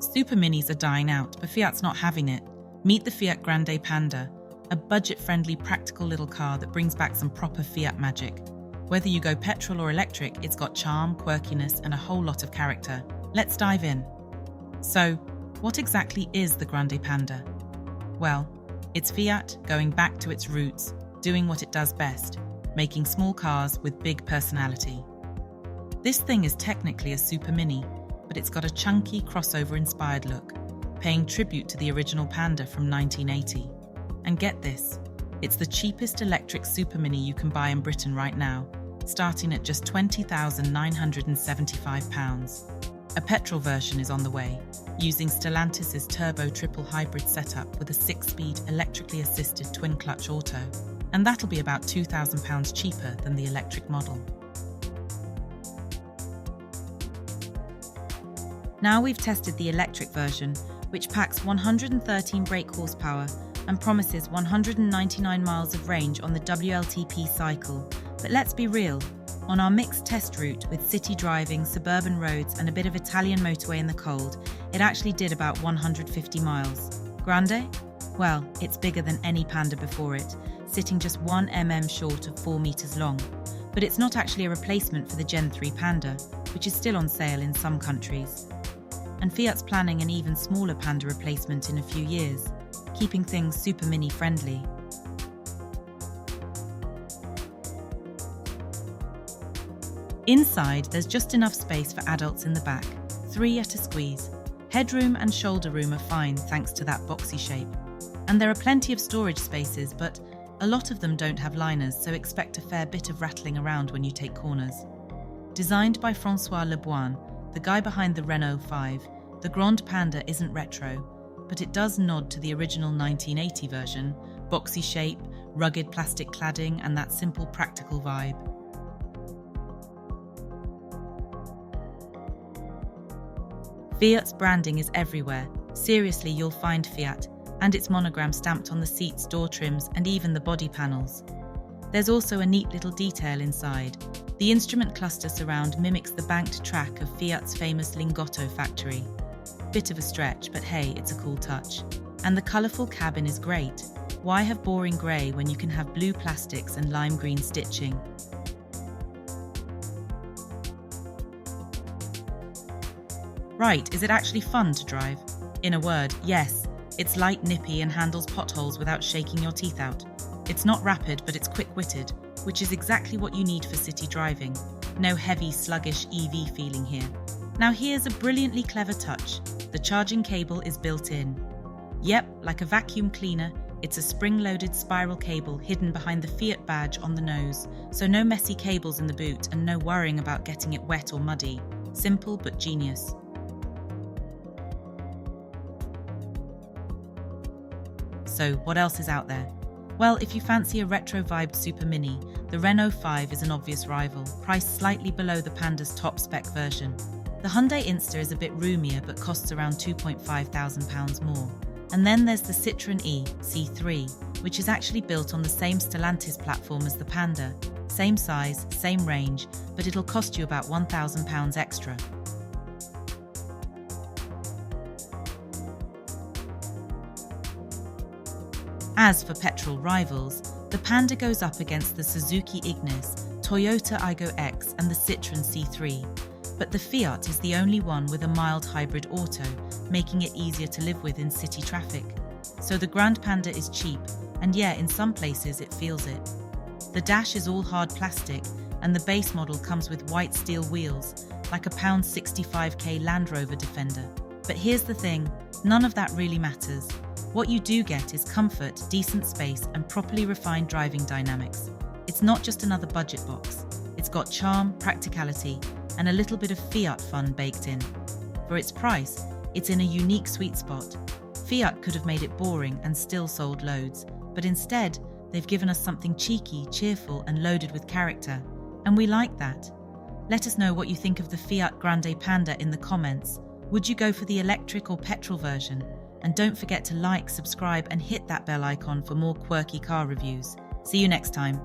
Superminis are dying out, but Fiat's not having it. Meet the Fiat Grande Panda, a budget-friendly, practical little car that brings back some proper Fiat magic. Whether you go petrol or electric, it's got charm, quirkiness, and a whole lot of character. Let's dive in. So, what exactly is the Grande Panda? Well, it's Fiat going back to its roots, doing what it does best, making small cars with big personality. This thing is technically a Supermini, but it's got a chunky, crossover-inspired look, paying tribute to the original Panda from 1980. And get this, it's the cheapest electric Supermini you can buy in Britain right now, starting at just £20,975. A petrol version is on the way, using Stellantis' turbo triple hybrid setup with a 6-speed electrically assisted twin-clutch auto, and that'll be about £2,000 cheaper than the electric model. Now we've tested the electric version, which packs 113 brake horsepower and promises 199 miles of range on the WLTP cycle. But let's be real, on our mixed test route with city driving, suburban roads and a bit of Italian motorway in the cold, it actually did about 150 miles. Grande? Well, it's bigger than any Panda before it, sitting just 1 mm short of 4 meters long. But it's not actually a replacement for the Gen 3 Panda, which is still on sale in some countries. And Fiat's planning an even smaller Panda replacement in a few years, keeping things Supermini friendly. Inside, there's just enough space for adults in the back, 3 at a squeeze. Headroom and shoulder room are fine thanks to that boxy shape. And there are plenty of storage spaces, but a lot of them don't have liners, so expect a fair bit of rattling around when you take corners. Designed by François Leboine, the guy behind the Renault 5, the Grande Panda isn't retro, but it does nod to the original 1980 version, boxy shape, rugged plastic cladding, and that simple practical vibe. Fiat's branding is everywhere. Seriously, you'll find Fiat, and its monogram stamped on the seats, door trims, and even the body panels. There's also a neat little detail inside. The instrument cluster surround mimics the banked track of Fiat's famous Lingotto factory. Bit of a stretch, but hey, it's a cool touch. And the colourful cabin is great. Why have boring grey when you can have blue plastics and lime green stitching? Right, is it actually fun to drive? In a word, yes. It's light, nippy, and handles potholes without shaking your teeth out. It's not rapid, but it's quick-witted, which is exactly what you need for city driving. No heavy, sluggish EV feeling here. Now here's a brilliantly clever touch. The charging cable is built in. Yep, like a vacuum cleaner, it's a spring-loaded spiral cable hidden behind the Fiat badge on the nose, so no messy cables in the boot and no worrying about getting it wet or muddy. Simple but genius. So what else is out there? Well, if you fancy a retro-vibed Supermini, the Renault 5 is an obvious rival, priced slightly below the Panda's top-spec version. The Hyundai Insta is a bit roomier but costs around £2,500 more. And then there's the Citroën E C3, which is actually built on the same Stellantis platform as the Panda. Same size, same range, but it'll cost you about £1,000 extra. As for petrol rivals, the Panda goes up against the Suzuki Ignis, Toyota Aygo X and the Citroën C3. But the Fiat is the only one with a mild hybrid auto, making it easier to live with in city traffic. So the Grande Panda is cheap, and yeah, in some places it feels it. The dash is all hard plastic, and the base model comes with white steel wheels, like a £65k Land Rover Defender. But here's the thing, none of that really matters. What you do get is comfort, decent space, and properly refined driving dynamics. It's not just another budget box. It's got charm, practicality, and a little bit of Fiat fun baked in. For its price, it's in a unique sweet spot. Fiat could have made it boring and still sold loads, but instead, they've given us something cheeky, cheerful, and loaded with character. And we like that. Let us know what you think of the Fiat Grande Panda in the comments. Would you go for the electric or petrol version? And don't forget to like, subscribe, and hit that bell icon for more quirky car reviews. See you next time.